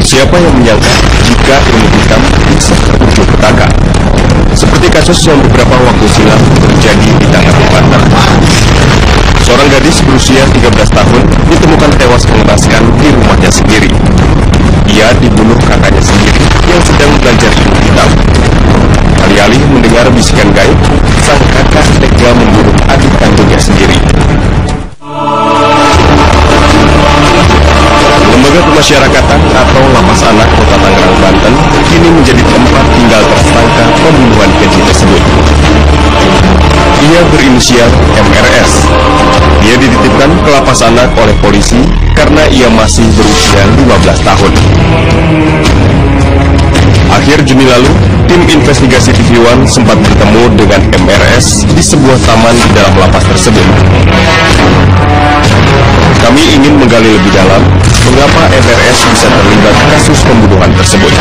Siapa yang menyangka jika ilmu hitam bisa terwujud petaka? Seperti kasus yang beberapa waktu silam terjadi di Tangerang, Banten. Seorang gadis berusia 13 tahun ditemukan tewas mengenaskan di rumahnya sendiri. Ia dibunuh kakaknya sendiri yang sedang belajar ilmu hitam. Alih-alih mendengar bisikan gaib, sang kakak tega membunuh adik kandungnya sendiri. Lembaga Pemasyarakatan atau Lapas Anak Kota Tangerang, Banten kini menjadi tempat tinggal tersangka pembunuhan keji tersebut. Ia berinisial MRS. Dia dititipkan ke Lapas Anak oleh polisi karena ia masih berusia 15 tahun. Akhir Juni lalu, tim investigasi TV One sempat bertemu dengan MRS di sebuah taman di dalam lapas tersebut. Kami ingin menggali lebih dalam mengapa MRS bisa terlibat kasus pembunuhan tersebut.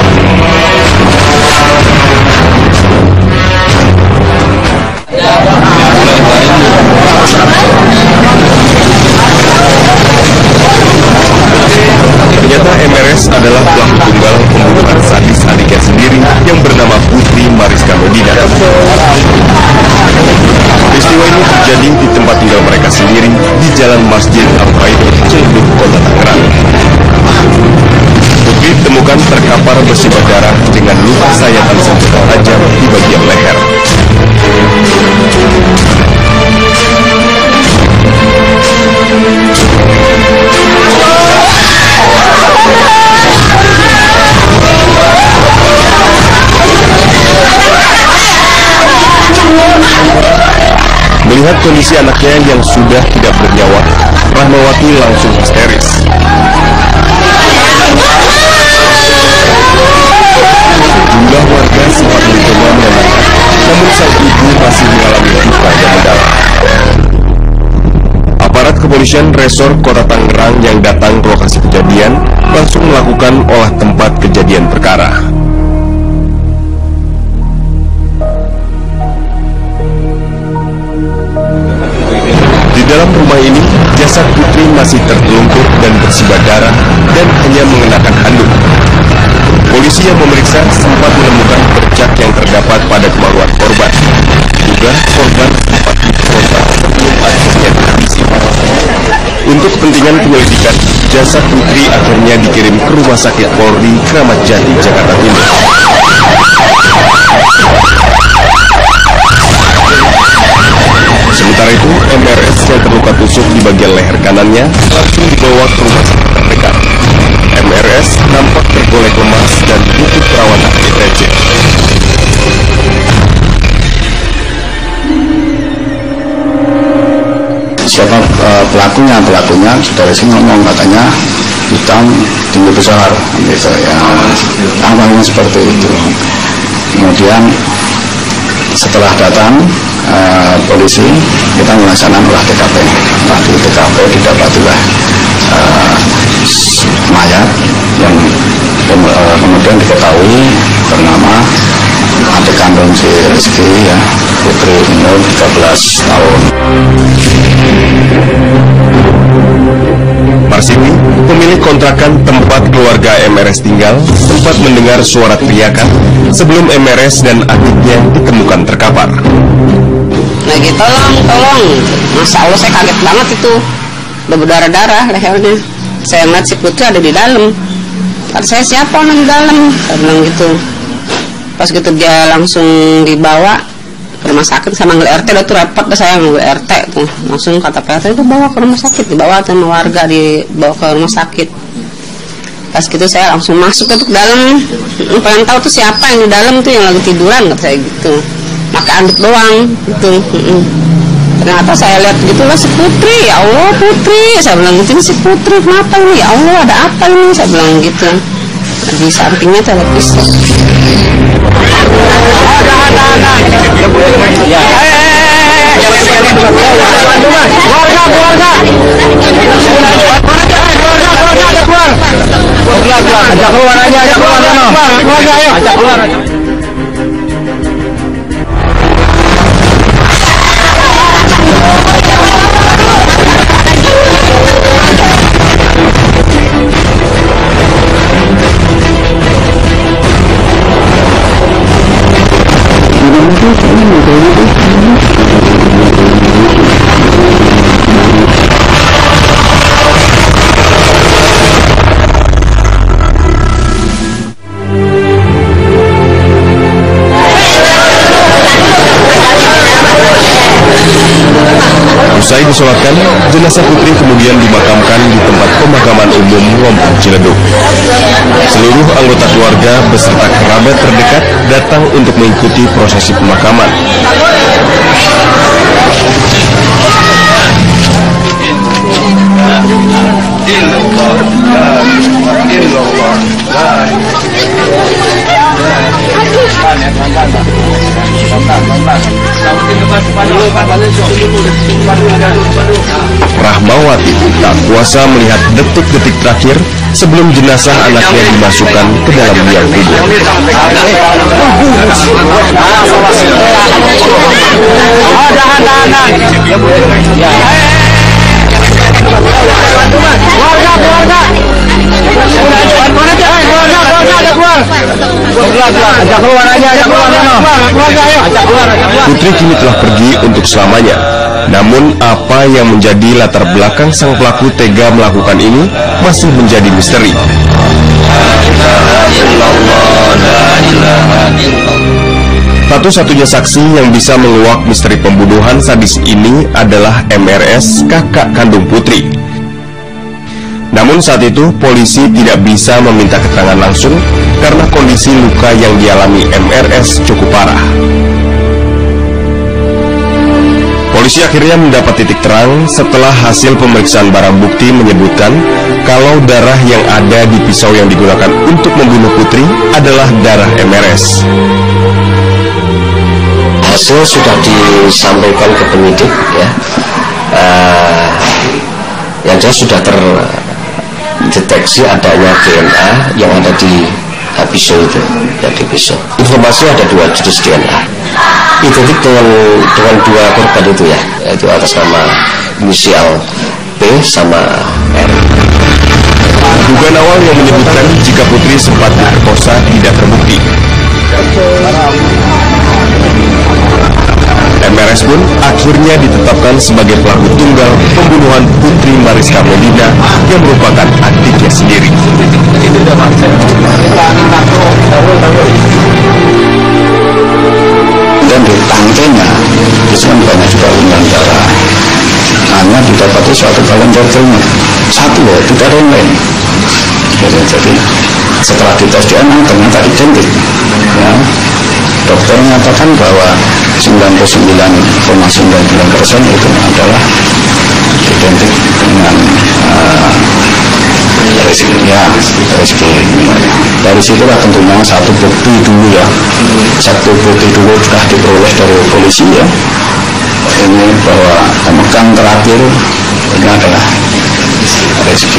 Ternyata MRS adalah pelaku tunggal pembunuhan sadis adiknya sendiri yang bernama Putri Mariska Medina. Peristiwa ini terjadi di tempat tinggal mereka sendiri di Jalan Masjid Al-Faidul, Ciledug, Kota Tangerang. Putri ditemukan terkapar bersibak darah dengan luka sayatan senjata tajam di bagian leher. Melihat kondisi anaknya yang sudah tidak bernyawa, Rahmawati langsung histeris. Jumlah warga sempat mencoba menenangkan, namun sang ibu masih mengalami luka yang mendalam. Aparat kepolisian Resor Kota Tangerang yang datang ke lokasi kejadian langsung melakukan olah tempat kejadian perkara. Di dalam rumah ini, jasad Putri masih tertelungkup dan bersibak darah dan hanya mengenakan handuk. Polisi yang memeriksa sempat menemukan bercak yang terdapat pada kemaluan korban. Juga korban sempat diperkosa sebelum akhirnya dihabisi. Untuk kepentingan penyelidikan, jasad Putri akhirnya dikirim ke Rumah Sakit Polri Kramat Jati, Jakarta Timur. Sementara itu, MRS yang terluka tusuk di bagian leher kanannya langsung dibawa ke rumah sakit terdekat. MRS nampak tergolek lemas dan butuh perawatan intensif. Siapa pelakunya? Pelakunya dari sini ngomong katanya hitam tinggi besar, gitu ya. Awalnya seperti itu. Kemudian setelah datang polisi, kita melaksanakan olah TKP. Di TKP didapatilah mayat yang kemudian diketahui bernama adik kandung si Rizky, ya, Putri umur 13 tahun. Marsini, pemilik kontrakan tempat keluarga MRS tinggal, sempat mendengar suara teriakan sebelum MRS dan adiknya ditemukan terkapar. Lagi tolong, Masya Allah saya kaget banget itu, udah berdarah-darah lehernya. Saya ngeliat si Putri ada di dalam. Kata saya, siapa orang di dalam? Saya bilang gitu. Pas gitu dia langsung dibawa ke rumah sakit sama manggil RT, udah tuh repot dah saya manggil RT tuh. Langsung kata PRT itu bawa ke rumah sakit, dibawa sama warga, dibawa ke rumah sakit. Pas gitu saya langsung masuk ke dalam, pengen tahu tuh siapa yang di dalam tuh yang lagi tiduran, kata saya gitu. pakai anduk doang gitu. Ternyata saya lihat gitulah si Putri, ya Allah Putri, saya bilang gitu, si Putri kenapa ini, ya Allah ada apa ini, saya bilang gitu. Di sampingnya televisi. Ajak keluar aja, ajak keluar. Usai disolatkan, jenazah Putri kemudian dimakamkan di tempat pemakaman umum Lompong Ciledug. Seluruh anggota keluarga beserta kerabat terdekat datang untuk mengikuti prosesi pemakaman. Rahmawati tak kuasa melihat detik-detik terakhir sebelum jenazah anaknya dimasukkan ke dalam liang kubur. Putri kini telah pergi untuk selamanya. Namun apa yang menjadi latar belakang sang pelaku tega melakukan ini masih menjadi misteri. Satu-satunya saksi yang bisa menguak misteri pembunuhan sadis ini adalah MRS, kakak kandung Putri. Namun saat itu polisi tidak bisa meminta keterangan langsung karena kondisi luka yang dialami MRS cukup parah. Polisi akhirnya mendapat titik terang setelah hasil pemeriksaan barang bukti menyebutkan kalau darah yang ada di pisau yang digunakan untuk membunuh Putri adalah darah MRS. Hasil sudah disampaikan ke penyidik ya. Yang jelas sudah terdeteksi adanya DNA yang ada di pisau itu, ya di pisau. Informasi ada 2 jenis DNA. Identik dengan 2 korban itu ya, yaitu atas nama inisial P sama R. Dugaan awal yang menyebutkan jika Putri sempat diperkosa tidak terbukti. MRS pun akhirnya ditetapkan sebagai pelaku tunggal pembunuhan Putri Mariska Medina yang merupakan adiknya sendiri. Dan di tangkainya itu kan banyak juga undan darah. Hanya didapati suatu galon darahnya satu ya, tidak ada yang lain. Jadi setelah dites DNA ternyata identik. Ya. Dokter mengatakan bahwa 99,99% itu adalah identik dengan RSG. Dari situlah tentunya satu bukti dulu sudah diperoleh dari polisi ya. Ini bahwa temukan terakhir ini adalah RSG.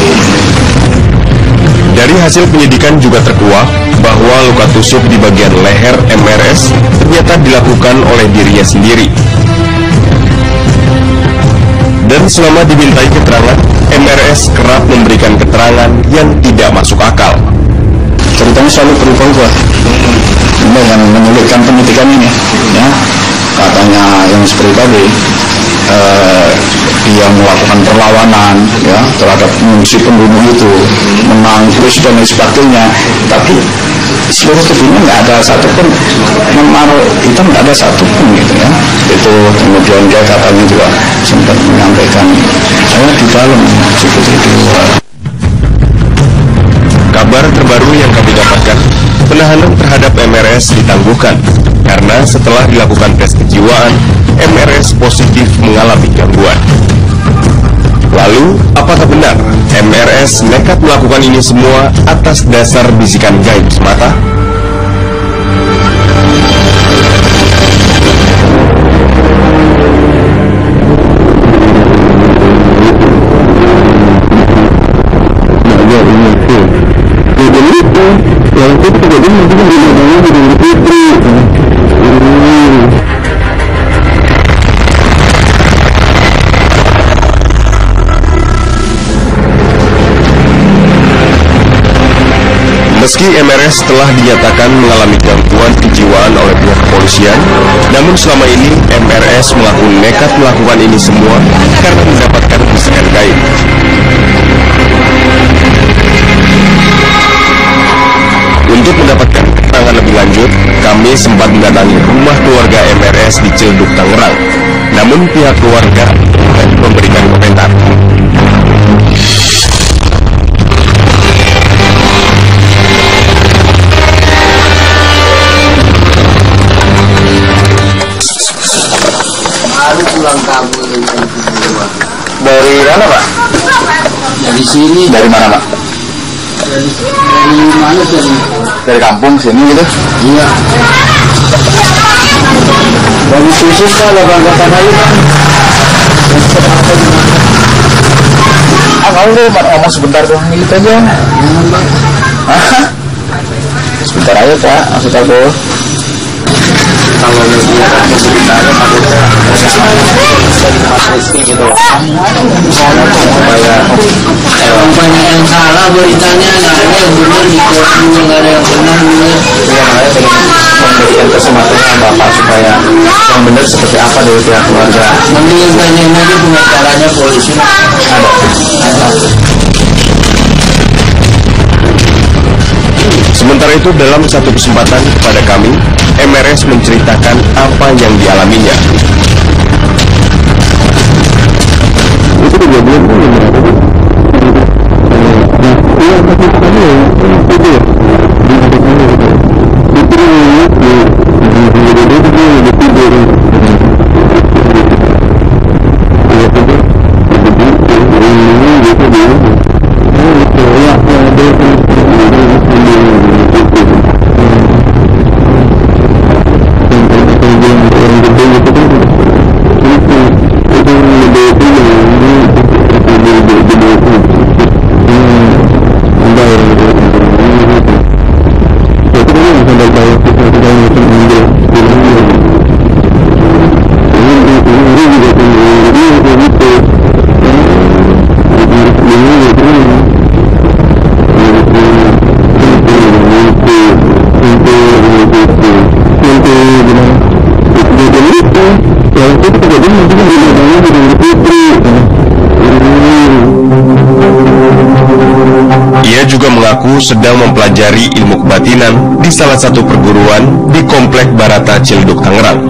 Dari hasil penyidikan juga terkuak bahwa luka tusuk di bagian leher MRS ternyata dilakukan oleh dirinya sendiri. Dan selama dimintai keterangan, MRS kerap memberikan keterangan yang tidak masuk akal. Ceritanya selalu berubah-ubah. Ini yang menyulitkan penyidikan ini ya. Katanya yang seperti tadi dia melakukan perlawanan ya terhadap si pembunuh itu, menangkis dan lain sebagainya, tapi seluruh tubuhnya nggak ada satupun memar hitam, nggak ada satupun gitu ya. Itu kemudian dia katanya juga sempat menyampaikan saya di dalam, si Putri di luar. Kabar terbaru yang kami dapatkan, penahanan terhadap MRS ditangguhkan. karena setelah dilakukan tes kejiwaan, MRS positif mengalami gangguan. Lalu, apakah benar MRS nekat melakukan ini semua atas dasar bisikan gaib semata? Meski MRS telah dinyatakan mengalami gangguan kejiwaan oleh pihak kepolisian, namun selama ini MRS mengaku nekat melakukan ini semua karena mendapatkan bisikan gaib. Untuk mendapatkan keterangan lebih lanjut, kami sempat mendatangi rumah keluarga MRS di Ciledug, Tangerang. Namun pihak keluarga tidak memberikan komentar. Pulang kampung Dari mana, Pak? dari sini. Dari mana, Pak? Dari mana tadi? Dari kampung sini gitu? Iya. Dari Susus kalau berangkatan aja kan. Kalau lu ngomong sebentar doang gitu aja. Sebentar aja, Pak. Maksud aku. Kalau lihat sekitarnya takutnya dari Mas Rizky gitu. Banyak yang salah beritanya, nggak ada yang benar di kota juga, nggak ada yang benar juga. Yang lain pengen memberikan kesempatan sama Bapak supaya yang benar seperti apa dari pihak keluarga. Mending tanyain aja pengacaranya polisi. Ada. Sementara itu dalam satu kesempatan kepada kami, MRS menceritakan apa yang dialaminya. Itu kejadian sedang mempelajari ilmu kebatinan di salah satu perguruan di Komplek Barata Ciledug, Tangerang.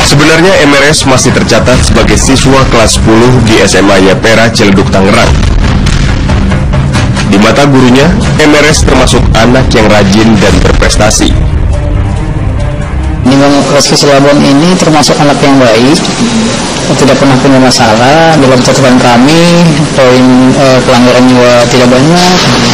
Sebenarnya MRS masih tercatat sebagai siswa kelas 10 di SMA Yapera Ciledug, Tangerang. Di mata gurunya, MRS termasuk anak yang rajin dan berprestasi. Nimang Reski Silabon ini termasuk anak yang baik, tidak pernah punya masalah. Dalam catatan kami, poin pelanggaran juga tidak banyak.